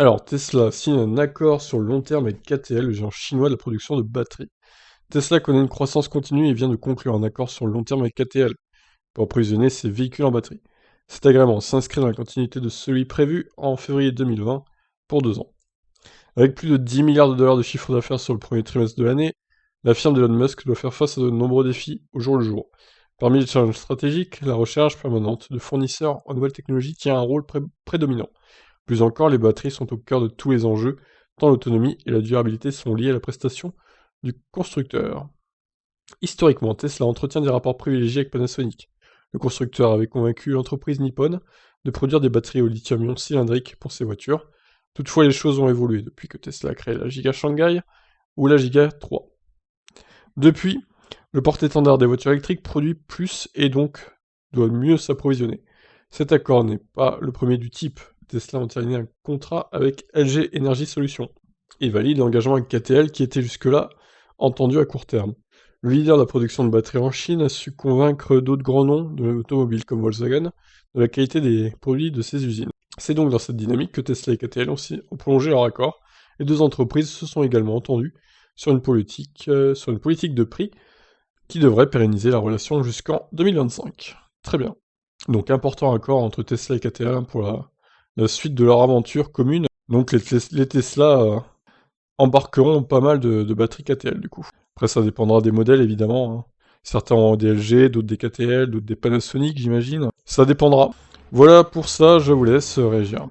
Alors, Tesla signe un accord sur le long terme avec KTL, le géant chinois de la production de batteries. Tesla connaît une croissance continue et vient de conclure un accord sur le long terme avec KTL pour approvisionner ses véhicules en batterie. Cet agrément s'inscrit dans la continuité de celui prévu en février 2020 pour 2 ans. Avec plus de 10 milliards de dollars de chiffre d'affaires sur le premier trimestre de l'année, la firme d'Elon Musk doit faire face à de nombreux défis au jour le jour. Parmi les challenges stratégiques, la recherche permanente de fournisseurs en nouvelles technologies tient un rôle prédominant. Plus encore, les batteries sont au cœur de tous les enjeux, tant l'autonomie et la durabilité sont liées à la prestation du constructeur. Historiquement, Tesla entretient des rapports privilégiés avec Panasonic. Le constructeur avait convaincu l'entreprise nippone de produire des batteries au lithium-ion cylindrique pour ses voitures. Toutefois, les choses ont évolué depuis que Tesla a créé la Giga Shanghai ou la Giga 3. Depuis, le porte-étendard des voitures électriques produit plus et donc doit mieux s'approvisionner. Cet accord n'est pas le premier du type. Tesla a entériné un contrat avec LG Energy Solutions et valide l'engagement avec KTL qui était jusque-là entendu à court terme. Le leader de la production de batteries en Chine a su convaincre d'autres grands noms de l'automobile comme Volkswagen de la qualité des produits de ses usines. C'est donc dans cette dynamique que Tesla et KTL ont prolongé leur accord, et deux entreprises se sont également entendues sur une politique de prix qui devrait pérenniser la relation jusqu'en 2025. Très bien. Donc important accord entre Tesla et KTL pour la suite de leur aventure commune. Donc les Tesla embarqueront pas mal de batteries KTL du coup. Après ça dépendra des modèles évidemment, hein. Certains ont des LG, d'autres des KTL, d'autres des Panasonic j'imagine. Ça dépendra. Voilà pour ça, je vous laisse réagir.